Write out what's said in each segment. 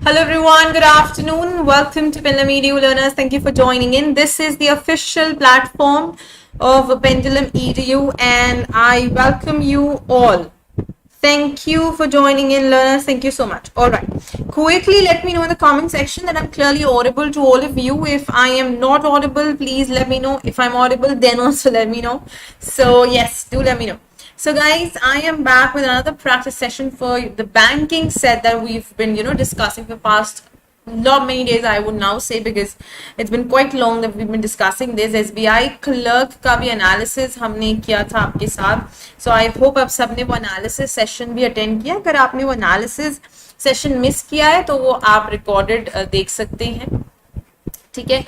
Hello everyone, good afternoon. Welcome to PendulumEdu learners. Thank you for joining in. This is the official platform of PendulumEdu and I welcome you all. Thank you for joining in, learners. Thank you so much. All right. Quickly, let me know in the comment section that I'm clearly audible to all of you. If I am not audible, please let me know. If I'm audible, then also let me know. So yes, do let me know. So guys, I am back with another practice session for the banking set that we've been, discussing for the past not many days, I would now say, because it's been quite long that we've been discussing this. SBI clerk का भी analysis हमने किया था आपके साथ. So I hope आप सबने वो analysis session भी attend किया. अगर आपने वो analysis session miss किया है तो वो आप recorded देख सकते हैं. ठीक है.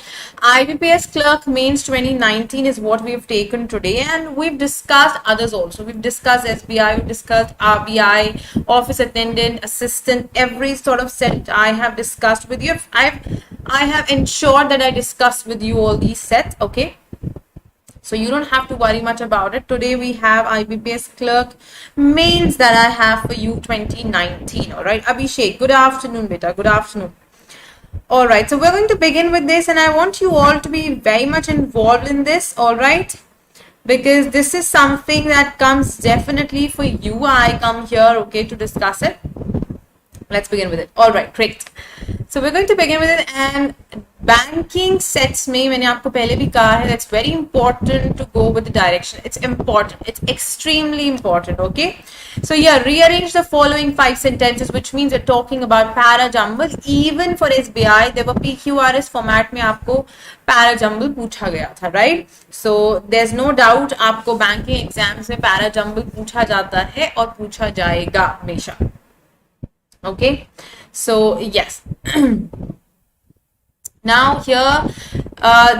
IBPS clerk mains 2019 is what we've taken today, and we've discussed others also. We've discussed SBI, we've discussed RBI, office attendant, assistant, every sort of set I have discussed with you. I have ensured that I discussed with you all these sets, okay? So you don't have to worry much about it. Today we have IBPS clerk mains that I have for you 2019. All right, Abhishek, good afternoon, beta. Good afternoon. All right, so we're going to begin with this, and I want you all to be very much involved in this, all right, because this is something that comes definitely for you. I come here, okay, to discuss it. Let's begin with it. All right, great. So we're going to begin with it, and banking sets में मैंने आपको पहले भी कहा है, that's very important to go with the direction. It's important. It's extremely important. Okay. So yeah, rearrange the following 5 sentences, which means we're talking about para jumble. Even for SBI, there were PQRS format में आपको para jumble पूछा गया था, right? So there's no doubt आपको banking exams में para jumble पूछा जाता है और पूछा जाएगा हमेशा. Okay. So yes. Now here,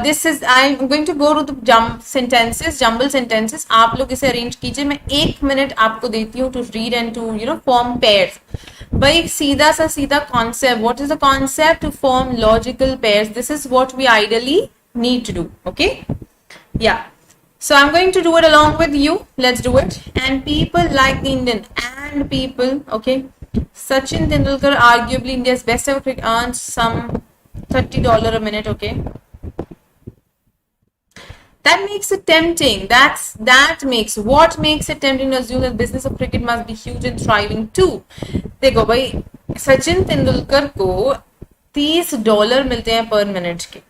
this is, I'm going to go to the jumble sentences. आप लोग इसे arrange कीजिए. मैं 1 minute आपको देती हूँ to read and to form pairs. भाई सीधा सा सीधा concept. What is the concept? To form logical pairs. This is what we ideally need to do. Okay? Yeah. So I'm going to do it along with you. Let's do it. And people like the Indian and people. Okay. Sachin Tendulkar, arguably India's best ever cricket, earns some $30 a minute. Okay, that makes it tempting. What makes it tempting to assume that business of cricket must be huge and thriving too. देखो भाई, सचिन तेंदुलकर को $30 मिलते हैं पर minute के.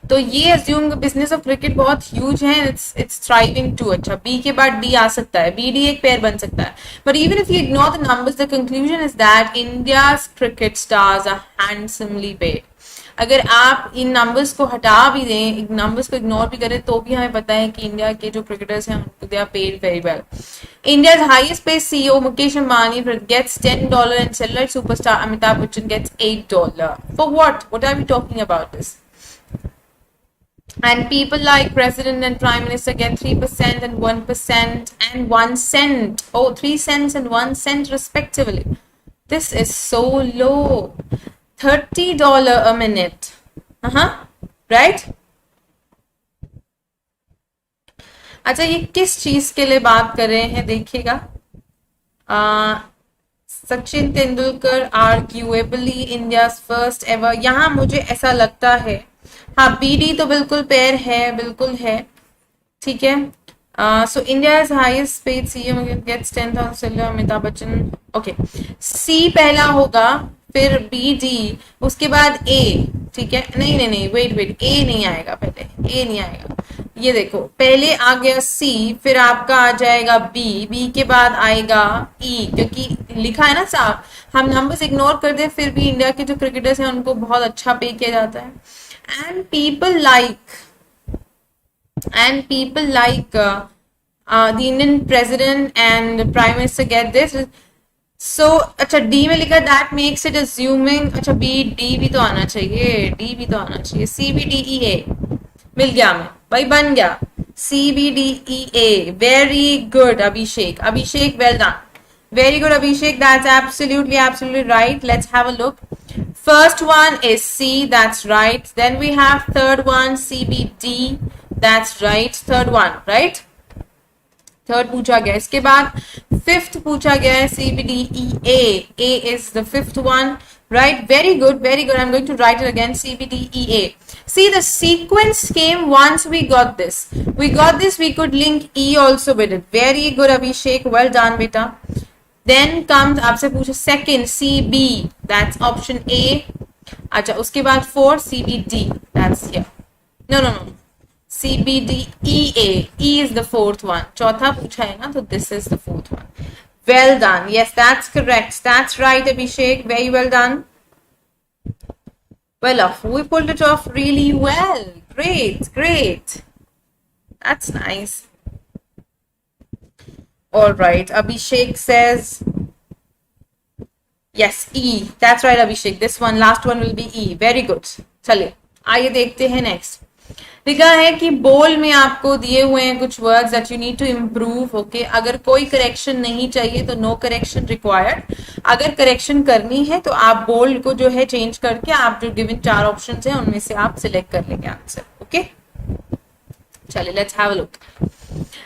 तो ये assume business of cricket बहुत ह्यूज है. It's thriving too. अच्छा, बी के बाद डी आ सकता है, बी डी एक पेयर बन सकता है. But even if you ignore the numbers, the conclusion is that India's cricket stars are handsomely paid. अगर आप इन नंबर्स को हटा भी दें, नंबर्स को इग्नोर भी करें, तो भी हमें पता है कि इंडिया के जो क्रिकेटर्स हैं they are paid very well. India's highest paid CEO Mukesh Ambani gets $10 and cellular superstar Amitabh Bachchan gets $8. For what are we talking about this? And people like President and Prime Minister get 3% and 1% and 1 cent. Oh, 3 cents and 1 cent respectively. This is so low. $30 a minute. Right? अच्छा, ये किस चीज के लिए बात कर रहे हैं देखिएगा. Sachin Tendulkar arguably India's first ever. यहाँ मुझे ऐसा लगता है, हाँ, बीडी तो बिल्कुल पेयर है, बिल्कुल है. ठीक है. So India is highest paid CEO gets 10,000 Amitabh Bachchan. Okay, C पहला होगा, फिर बी डी, उसके बाद ए. ठीक है. नहीं, वेट, ए नहीं आएगा. पहले ए नहीं आएगा. ये देखो, पहले आ गया सी, फिर आपका आ जाएगा बी के बाद आएगा ई, क्योंकि लिखा है ना साहब. हम नंबर्स इग्नोर कर दे, फिर भी इंडिया के जो क्रिकेटर्स हैं उनको बहुत अच्छा पे किया जाता है. And people like the Indian president and the prime minister get this. So अच्छा, D में लिखा, that makes it assuming. अच्छा, D भी तो आना चाहिए, D भी तो आना चाहिए. C B D E A मिल गया हमें भाई, बन गया C B D E A. Very good Abhishek, well done. Very good Abhishek, that's absolutely right. Let's have a look. First one is C, that's right. Then we have third one, CBD, that's right. Third one, right? Third पूछा गया. इसके बाद fifth पूछा गया है CBDEA. A is the fifth one, right? Very good, very good. I'm going to write it again. CBDEA. See, the sequence came once we got this. We got this. We could link E also with it. Very good, Abhishek. Well done, beta. Then comes आपसे पूछा second CB. That's option A. अच्छा, उसके बाद 4 CBD. That's here. No, no, no. CBDEA. E is the fourth one. चौथा पूछा है ना, तो this is the fourth one. Well done. Yes, that's correct. That's right, Abhishek. Very well done. Well, we pulled it off really well. Great, great. That's nice. All right. Abhishek says, yes, E. That's right, Abhishek. This one, last one will be E. Very good. चलिए, आइए देखते हैं next. लिखा है कि बोल में आपको दिए हुए हैं कुछ words that you need to improve. Okay, अगर कोई करेक्शन नहीं चाहिए तो नो करेक्शन रिक्वायर्ड. अगर करेक्शन करनी है तो आप बोल्ड को जो है चेंज करके आप जो गिवन 4 ऑप्शंस हैं उनमें से आप सिलेक्ट कर लेंगे आंसर. ओके, चलिए let's have a look.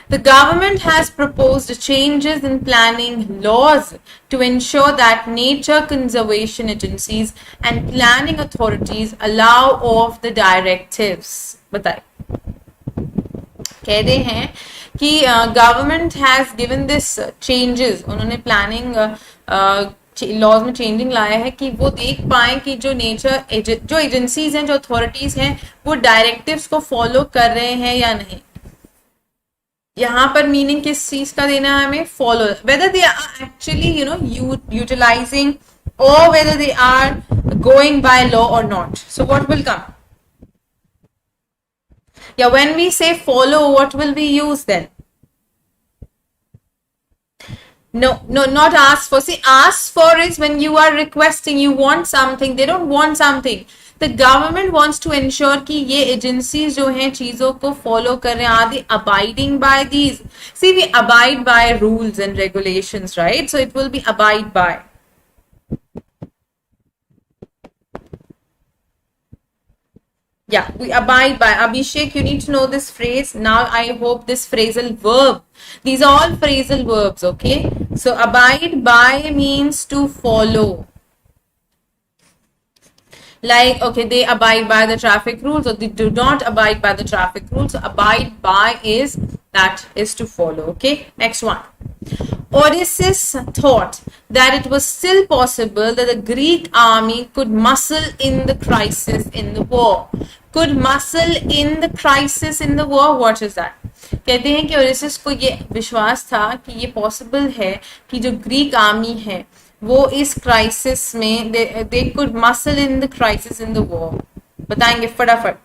The government has proposed changes in planning laws to ensure that nature conservation agencies and planning authorities allow of the directives. बताए, कहते हैं कि government has given this changes. उन्होंने planning laws में changing लाया है कि वो देख पाए कि जो जो एजेंसीज हैं, जो अथॉरिटीज हैं, वो डायरेक्टिव्स को फॉलो कर रहे हैं या नहीं. यहाँ पर मीनिंग किस चीज का देना है हमें? Follow, whether they are actually utilising और whether they are going by law और not. So what will come? Yeah, when we say follow, what will be used then? No, not ask for. See, ask for is when you are requesting, you want something, they don't want something. The government wants to ensure कि ये agencies जो हैं चीजों को follow कर रहे हैं. Are they abiding by these? See, we abide by rules and regulations, right? So it will be abide by. Yeah, we abide by. Abhishek, you need to know this phrase. Now I hope this phrasal verb. These are all phrasal verbs, okay? So abide by means to follow. Like, okay, they abide by the traffic rules or they do not abide by the traffic rules. So abide by is, that is to follow, okay? Next one. Odysseus thought that it was still possible that the Greek army could muscle in the crisis in the war. Could muscle in the crisis in the war. What is that? कहते हैं कि Odysseus को ये विश्वास था कि ये possible है कि जो ग्रीक आर्मी है वो इस क्राइसिस में दे could muscle in the crisis in the war. बताएंगे फटाफट.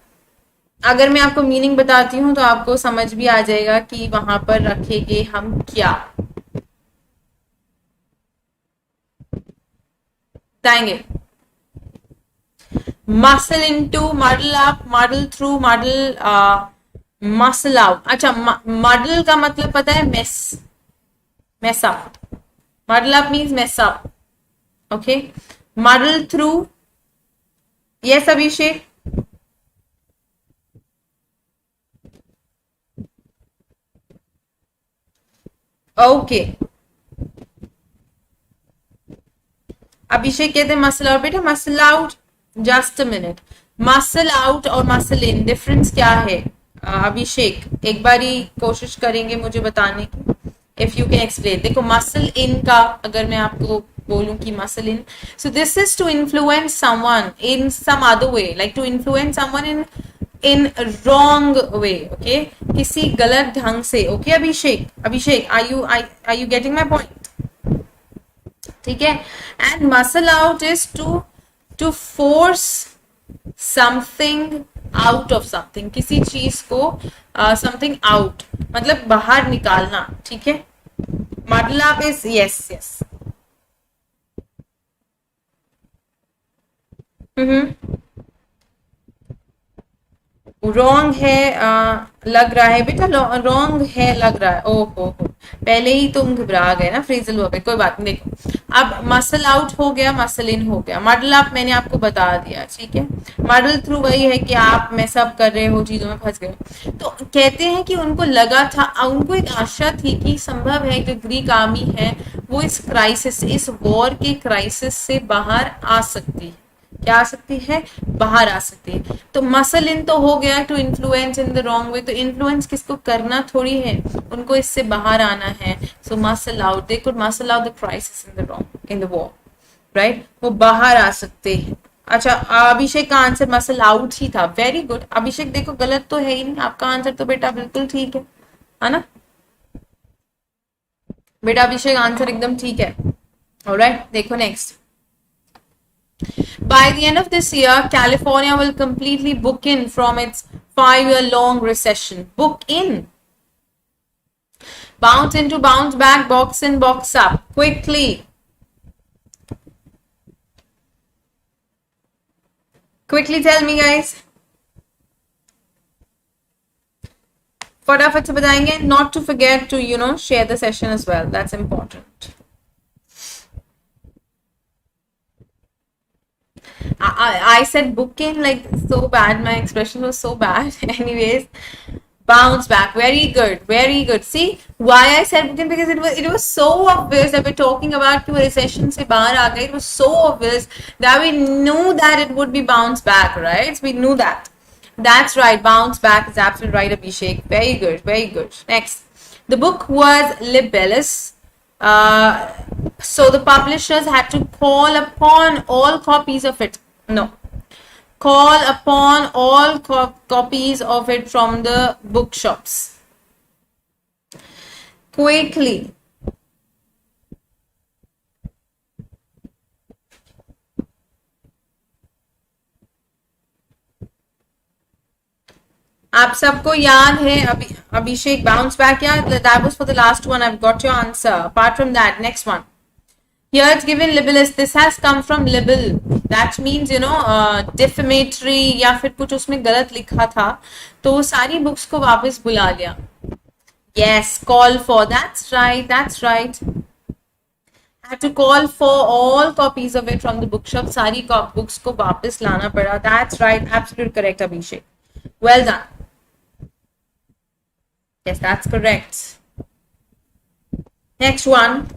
अगर मैं आपको मीनिंग बताती हूँ तो आपको समझ भी आ जाएगा कि वहां पर रखेंगे हम क्या. बताएंगे. muscle into, muddle up, muddle through, muscle out. अच्छा, muddle का मतलब पता है? mess up. muddle up means mess up. Okay, muddle through. Yes, Abhishek. Okay. अभिषेक कहते हैं मसल आउट. बेटा muscle out, just a minute. Muscle out और muscle in difference क्या है? अभिषेक एक बारी कोशिश करेंगे मुझे बताने की. If you can explain. देखो मसल इन का अगर मैं आपको बोलूं कि muscle in, so this is to influence someone in some other way, like to influence someone in wrong way. Okay, किसी गलत ढंग से. Okay Abhishek are you getting my point? ठीक है. And muscle out is to force something out of something. किसी चीज को something out मतलब बाहर निकालना. ठीक है. मडल अप इज यस. रॉन्ग है लग रहा है बेटा, रॉन्ग है लग रहा है। ओहो हो, पहले ही तुम घबरा गए ना, फ्रीजल हो गए। कोई बात नहीं, देखो अब मसल आउट हो गया, मसल इन हो गया। मॉडल आप मैंने आपको बता दिया, ठीक है। मॉडल थ्रू वही है कि आप में सब कर रहे हो, चीजों में फंस गए। तो कहते हैं कि उनको लगा था, उनको एक आशा थी कि संभव है कि ग्रीक आर्मी है वो इस क्राइसिस, इस वॉर के क्राइसिस से बाहर आ सकती है। क्या आ सकती है? बाहर आ सकती है। तो मसल इन तो हो गया, to influence in the wrong way. तो इन्फ्लुएंस किसको करना थोड़ी है, उनको इससे बाहर आना है। So muscle out, they could muscle out the crisis in the wrong in the war, right. वो बाहर आ सकते हैं। अच्छा, अभिषेक का आंसर मसल आउट ही था। वेरी गुड अभिषेक, देखो गलत तो है ही नहीं, आपका आंसर तो बेटा बिल्कुल ठीक है ना बेटा? अभिषेक आंसर एकदम ठीक है। ऑलराइट, देखो next. By the end of this year, California will completely book in from its 5-year long recession. Book in. Bounce into, bounce back, box in, box up. Quickly. Quickly tell me guys. फटाफट से बताएंगे. Not to forget to, share the session as well. That's important. I said book in like so bad. My expression was so bad. Anyways, bounce back. Very good. Very good. See why I said book in? Because it was so obvious that we're talking about कि recession से बाहर आ गए. It was so obvious that we knew that it would be bounce back, right? So we knew that. That's right. Bounce back is absolutely right, Abhishek. Very good. Very good. Next, the book was libellous. So the publishers had to call upon all copies of it. No. Call upon all copies of it from the bookshops. Quickly. आप सबको याद है अभिषेक bounce back? या that was for the last one. I've got your answer. Apart from that, next one. Here it's given libellous. This has come from libel. That means defamatory या फिर कुछ उसमें गलत लिखा था, तो वो सारी बुक्स को वापस बुला लिया. Yes, call for. That's right. That's right. I had to call for all copies of it from the bookshop. सारी बुक्स को वापस लाना पड़ा. That's right. Absolutely correct, Abhishek. Well done. Yes, that's correct. Next one.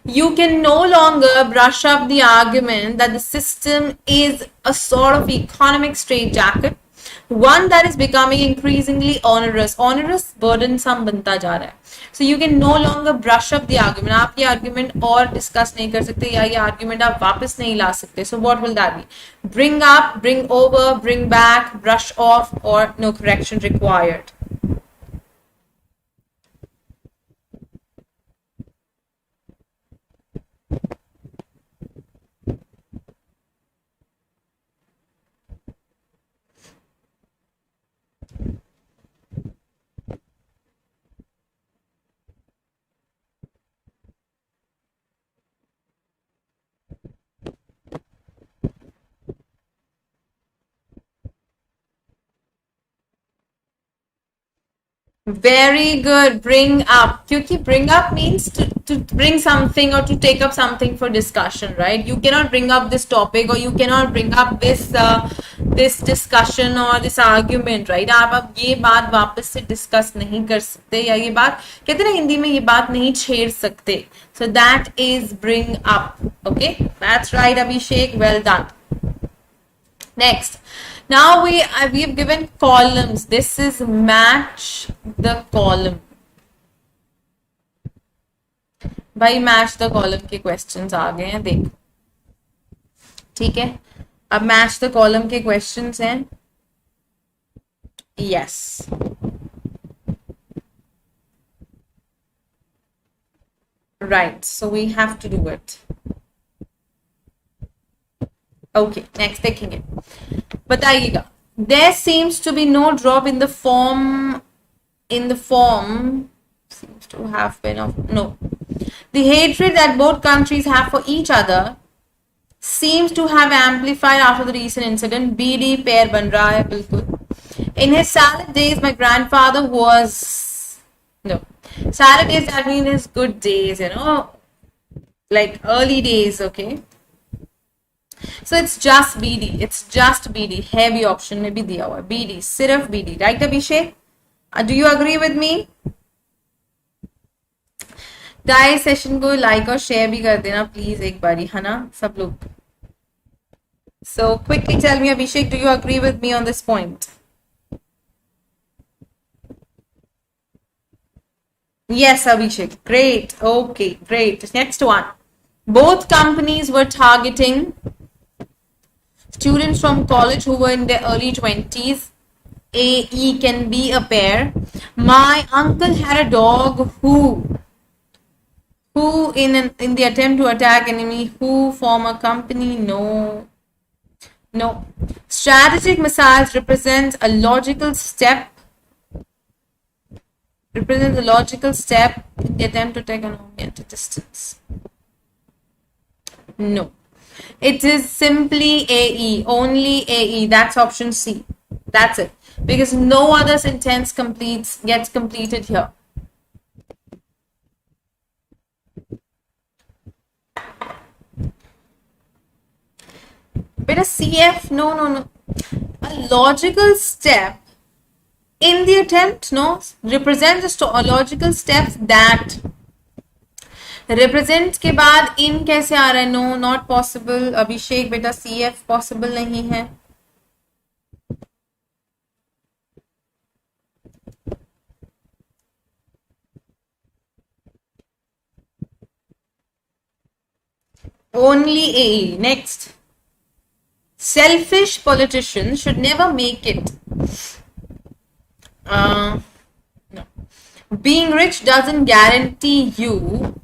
You can no longer brush up the argument that the system is a sort of economic straitjacket, one that is becoming increasingly onerous. Onerous, burdensome बनता जा रहा है. So you can no longer brush up the argument. आप ये argument और discuss नहीं कर सकते, या ये argument आप वापस नहीं ला सकते. So what will that be? Bring up, bring over, bring back, brush off, or no correction required. Very good. Bring up. क्योंकि bring up means to bring something or to take up something for discussion, right? You cannot bring up this topic or you cannot bring up this discussion or this argument, right? आप अब ये बात वापस से discuss नहीं कर सकते, या ये बात कहते हैं ना हिंदी में, ये बात नहीं छेड़ सकते. So that is bring up. Okay, that's right, Abhishek. Well done. Next. Now we have given columns. This is match the column. भाई match the column के questions आ गए हैं, देखो. ठीक है, अब match the column के questions हैं. Yes. Right. So we have to do it. Okay. Next देखेंगे. बताइएगा. There seems to be no drop in the form seems to have been of no. The hatred that both countries have for each other seems to have amplified after the recent incident. BD pair बन रहा है बिल्कुल. In his salad days, my grandfather was, no, salad days, that means his good days, you know, like early days, okay. So it's just BD. It's just BD. Heavy option में भी दिया हुआ है. BD. सिर्फ BD. Right, Abhishek? Do you agree with me? Guys, session को like और share भी कर देना please एक बारी, है ना सब लोग. So quickly tell me, Abhishek, do you agree with me on this point? Yes, Abhishek. Great. Okay, great. Next one. Both companies were targeting students from college who were in their early 20s. AE can be a pair. My uncle had a dog who in the attempt to attack enemy, who form a company? No. Strategic missiles represents a logical step. Represents a logical step in the attempt to take an enemy at a distance. No. It is simply AE. Only AE. That's option C. That's it. Because no other sentence gets completed here. But a CF, no. A logical step in the attempt, no, represents a logical steps that represent के बाद in कैसे आ रहा है? No, not possible. अभिषेक बेटा CF possible नहीं है. Only AE. Next. Selfish politicians should never make it. No. Being rich doesn't guarantee you.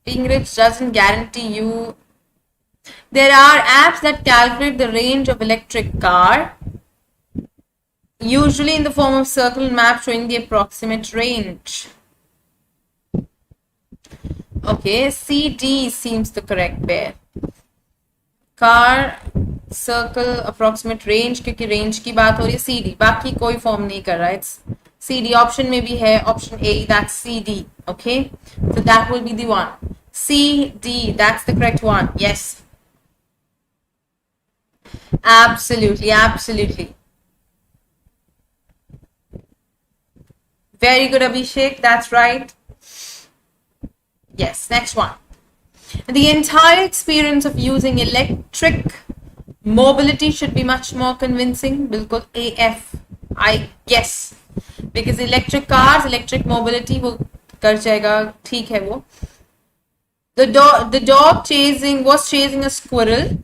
Being rich doesn't guarantee you. There are apps that calculate the range of electric car, usually in the form of circle map showing the approximate range. Okay, CD seems the correct pair. Car, circle, approximate range, क्योंकि range की बात हो रही है. CD, बाकी कोई form नहीं कर रहा है. It's CD. Option में भी है, option A, that's CD. Okay, so that will be the one. CD, that's the correct one. Yes. Absolutely. Very good, Abhishek. That's right. Yes, next one. The entire experience of using electric mobility should be much more convincing. Bilkul AF, I guess. Because electric cars, electric mobility वो कर जाएगा, ठीक है वो. The dog was chasing a squirrel.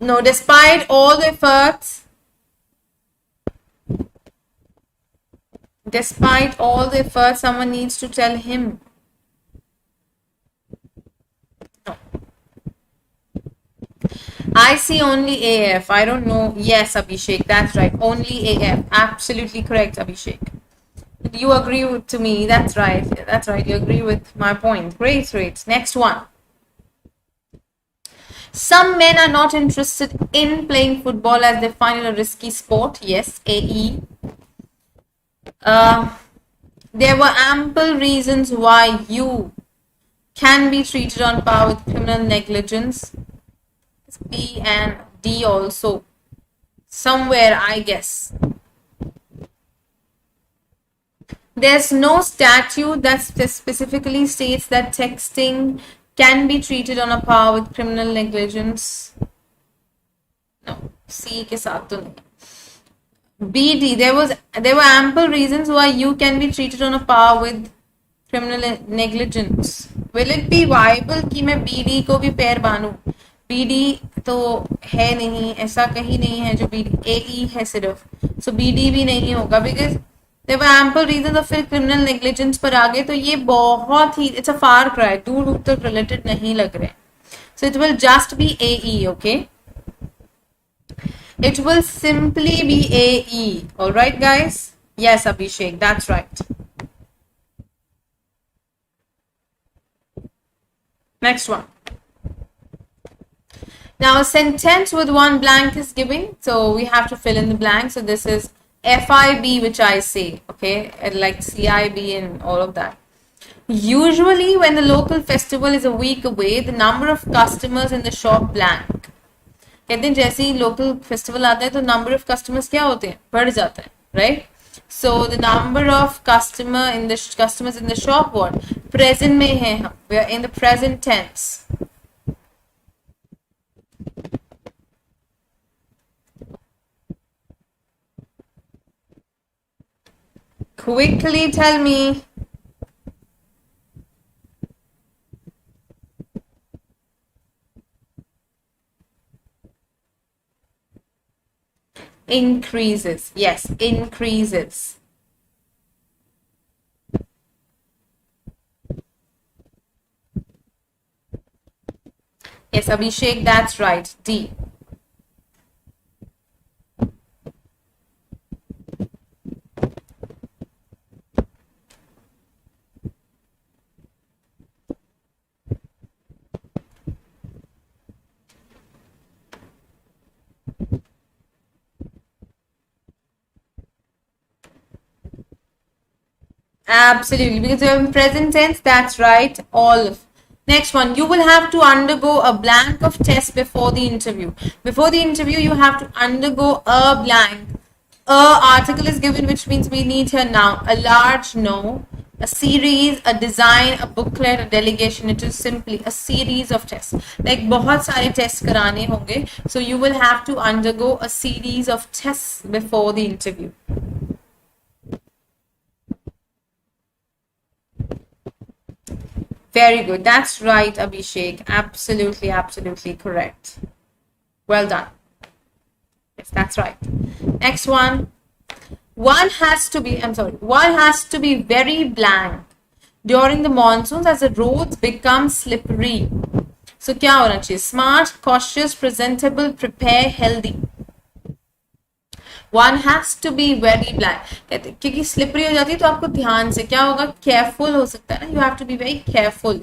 No, despite all the efforts, someone needs to tell him. No. I see only AF. I don't know. Yes, Abhishek, that's right. Only AF. Absolutely correct, Abhishek. You agree to me. That's right. That's right. You agree with my point. Great. Next one. Some men are not interested in playing football as they find it a risky sport. Yes, AE. There were ample reasons why you can be treated on par with criminal negligence. B and D also. Somewhere, I guess. There's no statute that specifically states that texting can be treated on a par with criminal negligence. No, C के साथ तो नहीं. BD, there were ample reasons why you can be treated on a par with criminal negligence. Will it be viable कि मैं BD को भी पैर बानूं? BD तो है नहीं, ऐसा कहीं नहीं है जो BD, AE है सिर्फ. So BD भी नहीं होगा because there were ample reasons of फिर criminal negligence पर आ गए, तो ये बहुत ही it's a far cry, दूर तक related नहीं लग रहे. So it will just be AE, okay? It will simply be AE. Alright guys? Yes, Abhishek, that's right. Next one. Now a sentence with one blank is given, so we have to fill in the blank. So this is FIB, which I say, okay, and like CIB and all of that. Usually when the local festival is a week away, the number of customers in the shop blank. कहते हैं जैसे ही local festival आता है तो number of customers क्या होते हैं, बढ़ जाता है, right? So the number of customers in the shop, what? Present में है हम, we are in the present tense. Quickly tell me. Increases. Yes, increases. Yes, Abhishek, that's right. D. Absolutely, because you're in present tense, that's right, all of. Next one, you will have to undergo a blank of test before the interview. Before the interview, you have to undergo a blank. A article is given, which means we need here now a large no, a series, a design, a booklet, a delegation. It is simply a series of tests. Like बहुत सारे tests कराने होंगे, so you will have to undergo a series of tests before the interview. Very good. That's right, Abhishek. Absolutely, absolutely correct. Well done. Yes, that's right. Next one. One has to be very blank during the monsoons as the roads become slippery. So क्या होना चाहिए? Smart, cautious, presentable, prepare, healthy. One has to be very blank. कहते क्योंकि slippery हो जाती है तो आपको ध्यान से क्या होगा, careful हो सकता है ना. You have to be very careful.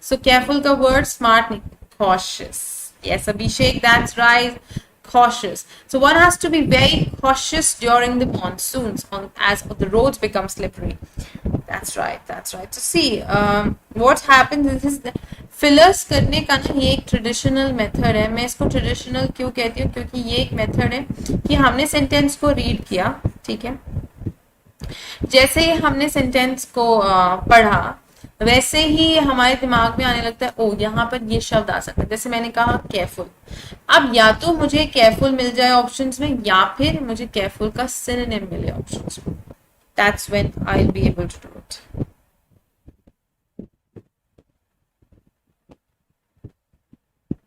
So careful का word smart नहीं, cautious. Yes, Abhishek, that's right. Cautious. So one has to be very cautious during the monsoons as the roads become slippery. That's right. That's right. So see, what happens is fillers करने का ना ये एक traditional method है. मैं इसको traditional क्यों कहती हूँ, क्योंकि ये एक मेथड है कि हमने सेंटेंस को रीड किया, ठीक है, जैसे ही हमने सेंटेंस को पढ़ा वैसे ही हमारे दिमाग में आने लगता है, ओ यहाँ पर ये शब्द आ सकता है. जैसे मैंने कहा केयरफुल. अब या तो मुझे केयरफुल मिल जाए ऑप्शंस में या फिर मुझे केयरफुल का सिनोनिम मिले ऑप्शंस में. That's when I will be able to do it.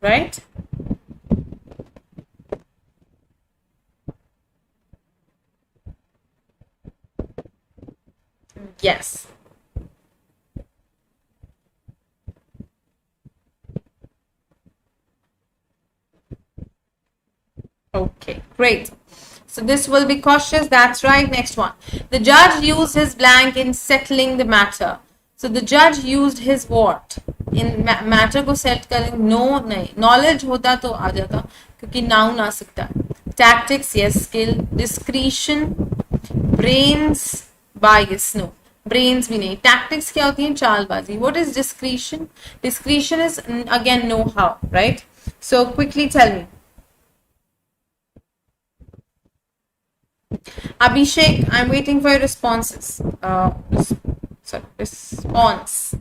Right? Yes. Okay, great. So this will be cautious. That's right. Next one. The judge used his blank in settling the matter. So the judge used his what? इन matter को set करें. No नहीं, knowledge होता तो आ जाता क्योंकि known आ सकता है. Tactics, yes. Skill, discretion, brains, bias, no, brains भी नहीं. टैक्टिक्स क्या होती है? चालबाजी. What is discretion? Discretion is again know how, right? So quickly tell me. Abhishek, I'm waiting for your responses. Response.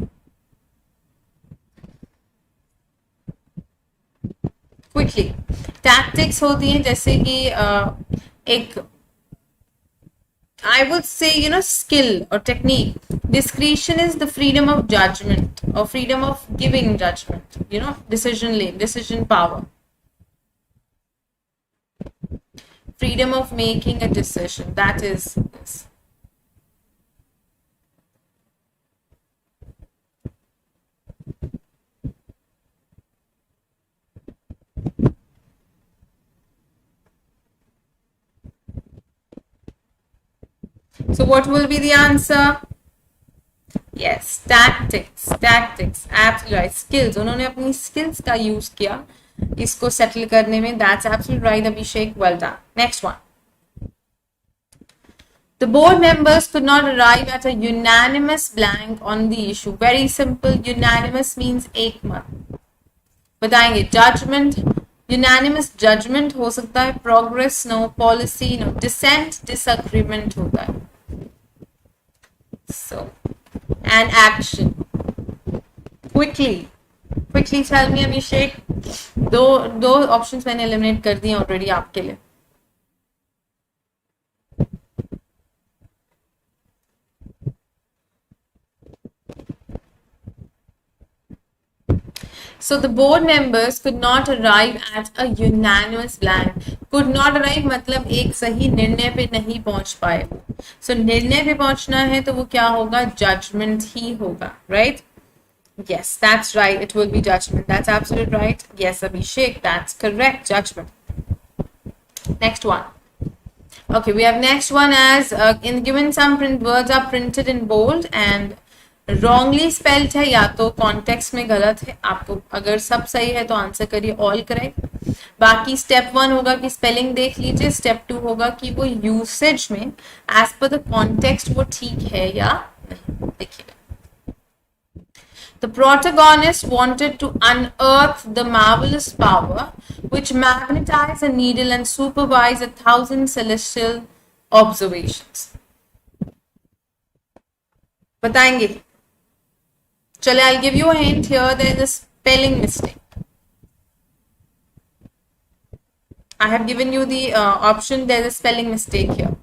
Quickly. Tactics होती हैं जैसे कि एक I would say, skill or technique. Discretion is the freedom of judgment or freedom of giving judgment, decision power. Freedom of making a decision. That is this. So what will be the answer? Yes, tactics. Absolutely right. Skills. उन्होंने अपनी skills का use किया इसको settle करने में. That's absolutely right, Abhishek. Well done. Next one. The board members could not arrive at a unanimous blank on the issue. Very simple. Unanimous means एक मत. बताएंगे. Judgment. Unanimous judgment हो सकता है. Progress no. Policy no. Dissent disagreement होता है. So, and action. Quickly tell me, Abhishek. दो options मैंने eliminate कर दिए already आपके लिए. So the board members could not arrive at a unanimous blank. Could not arrive मतलब एक सही निर्णय पे नहीं पहुंच पाए. So निर्णय पे पहुंचना है तो वो क्या होगा? Judgment ही होगा, right? Yes, that's right. It will be judgment. That's absolutely right. Yes, Abhishek, that's correct. Judgment. Next one. Okay, we have next one as in given some print words are printed in bold and wrongly spelled है या तो context में गलत है. आपको अगर सब सही है तो आंसर करिए all correct. बाकी step 1 होगा कि spelling देख लीजिए. step 2 होगा कि वो usage में as per the context वो ठीक है या नहीं. देखिए. The protagonist wanted to unearth the marvelous power which magnetized a needle and supervised 1,000 celestial observations. बताएंगे. चले, I'll give you a hint here. There is a spelling mistake. I have given you the option. There is a spelling mistake here.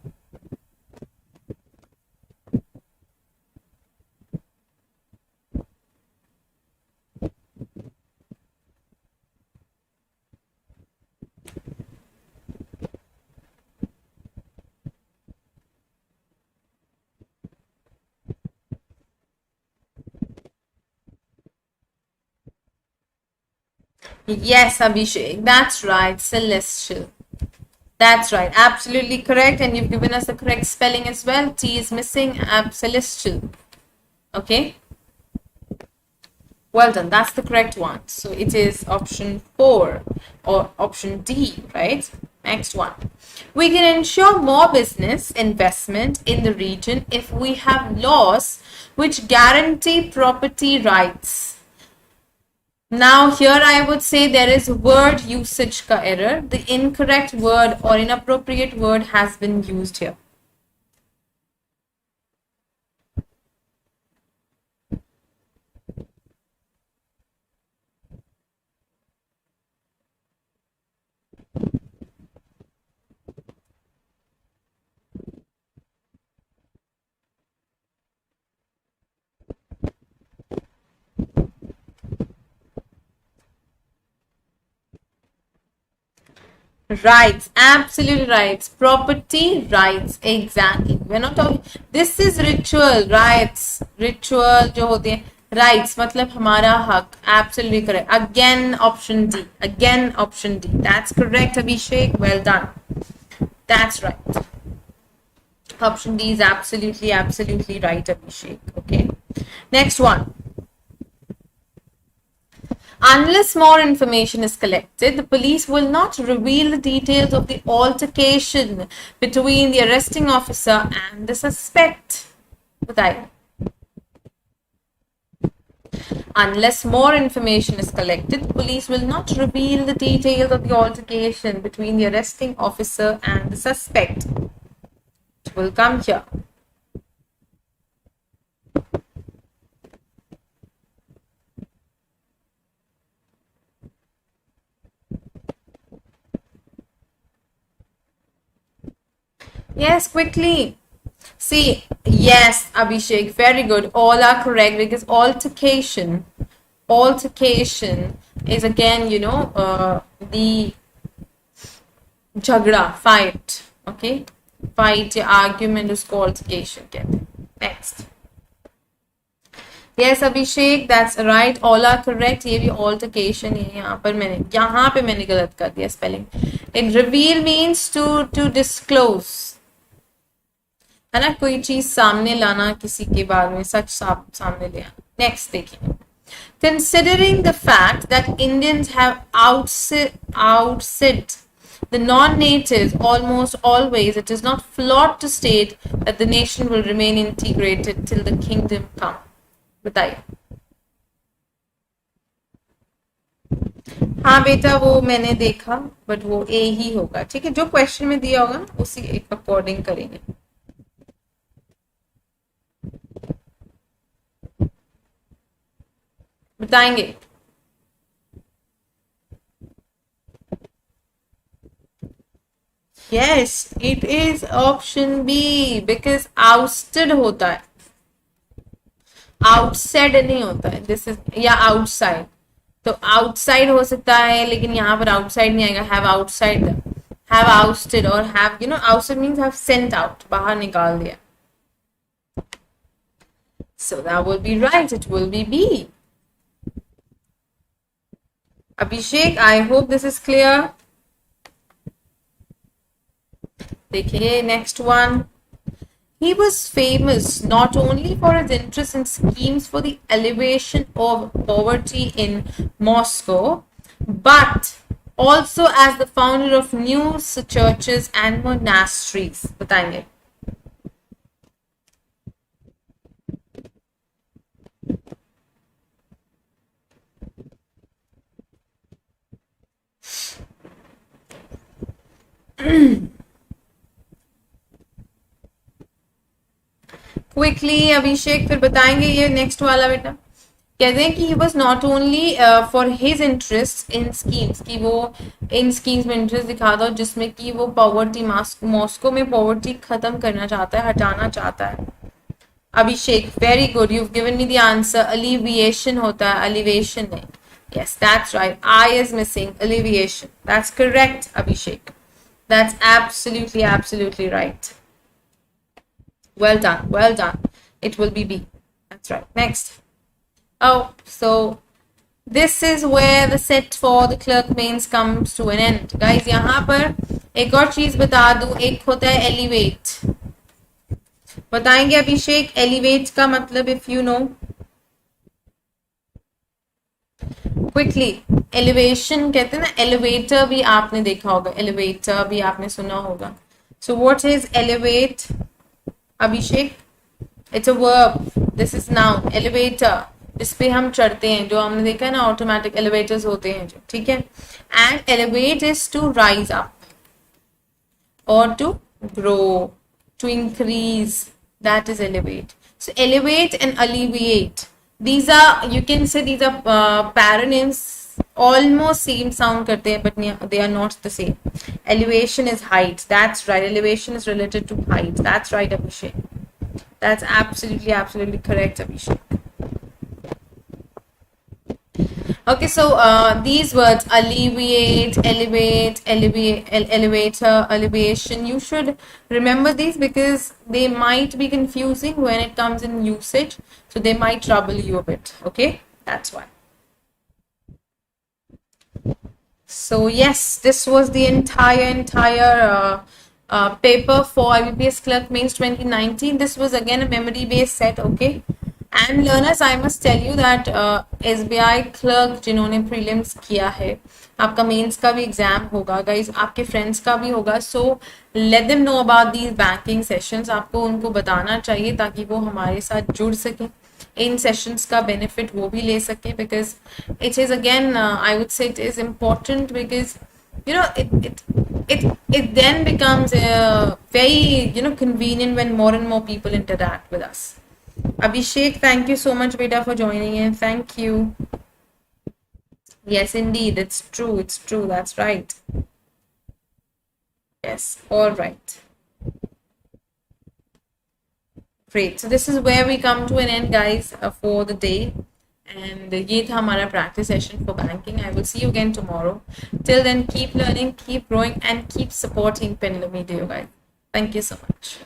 Yes, Abhishek, that's right. Celestial. That's right. Absolutely correct. And you've given us the correct spelling as well. T is missing. Celestial. Okay. Well done. That's the correct one. So it is option 4 or option D, right? Next one. We can ensure more business investment in the region if we have laws which guarantee property rights. Now here I would say there is word usage ka error. The incorrect word or inappropriate word has been used here. Rights, absolutely rights. Property rights, exactly. We're not talking. This is ritual rights. Ritual जो होते हैं rights मतलब हमारा हक. Absolutely correct. Again option D. Again option D. That's correct, Abhishek. Well done. That's right. Option D is absolutely right, Abhishek. Okay. Next one. Unless more information is collected, the police will not reveal the details of the altercation between the arresting officer and the suspect. बताइए. Unless more information is collected, the police will not reveal the details of the altercation between the arresting officer and the suspect. It will come here. Yes, quickly. See, yes, Abhishek, very good. All are correct because altercation is again, you know, the jhagda, fight, okay? Fight, argument is called altercation. Next. Yes, Abhishek, that's right. All are correct. ये भी altercation है. यहाँ पे मैंने गलत कर दिया spelling. And reveal means to disclose. है ना, कोई चीज सामने लाना, किसी के बारे में सच सामने ले आना. नेक्स्ट देखिए. Considering the fact that Indians have outsit the non-natives almost always, it is not flawed to state that the nation will remain integrated till the kingdom come. बताइए. हाँ बेटा वो मैंने देखा, बट वो ए ही होगा. ठीक है, जो क्वेश्चन में दिया होगा उसी एक अकॉर्डिंग करेंगे. बताएंगे. Yes, it is option B because ousted होता है, outside नहीं होता है. This is या outside. तो outside हो सकता है, लेकिन यहाँ पर outside नहीं आएगा. Have outside, have ousted और have, you know, ousted means have sent out, बाहर निकाल दिया. So that will be right. It will be B. Abhishek, I hope this is clear. देखिए next one. He was famous not only for his interest in schemes for the elevation of poverty in Moscow, but also as the founder of new churches and monasteries. बताएंगे. Quickly अभिषेक, फिर बताएंगे. ये next वाला बेटा कहते हैं कि he was not only for his interest in schemes, कि वो इन स्कीम्स में इंटरेस्ट दिखाता हो जिसमें कि वो पॉवर्टी मॉस्को में पॉवर्टी खत्म करना चाहता है, हटाना चाहता है. Abhishek very good, you given me the answer. Alleviation होता है, अलिवेशन नहीं. Yes that's right, I is missing, alleviation. That's correct Abhishek, that's absolutely right. Well done, well done. It will be B. That's right. Next. Oh, so this is where the set for the clerk mains comes to an end. Guys, यहाँ पर एक और चीज बता दूं. एक होता है elevate. बताएंगे अभिषेक elevate का मतलब, if you know. Quickly. Elevation कहते हैं ना, elevator भी आपने देखा होगा, elevator भी आपने सुना होगा. So what is elevate? Abhishek, it's a verb. This is noun. Elevator जिस पे हम चढ़ते हैं, जो हमने देखा है ना, ऑटोमेटिक एलिवेटर्स होते हैं जो. ठीक है. And elevate is to rise up और to grow, to increase. That is elevate. So elevate and alleviate, these are, you can say these are paronyms, almost same sound करते हैं, but they are not the same. Elevation is height. That's right. Elevation is related to height. That's right, Abhishek. That's absolutely correct, Abhishek. Okay, so these words, alleviate, elevate, elevator, elevation, you should remember these because they might be confusing when it comes in usage. So they might trouble you a bit. Okay, that's why. So yes, this was the entire paper for IBPS Clerk Mains 2019. This was again a memory based set. Okay. And learners, I must tell you that SBI Clerk जिन्होंने prelims किया है, आपका mains का भी exam होगा guys, आपके friends का भी होगा. So let them know about these banking sessions. आपको उनको बताना चाहिए ताकि वो हमारे साथ जुड़ सकें, इन सेशंस का बेनिफिट वो भी ले सकें. Because it is again, I would say it is important because you know it then becomes very convenient when more and more people interact with us. Abhishek, thank you so much beta for joining in. Thank you. Yes, indeed, it's true, that's right. Yes, all right, great. So this is where we come to an end, guys, for the day. And ये था हमारा practice session for banking. I will see you again tomorrow. Till then, keep learning, keep growing, and keep supporting PendulumEdu, guys. Thank you so much.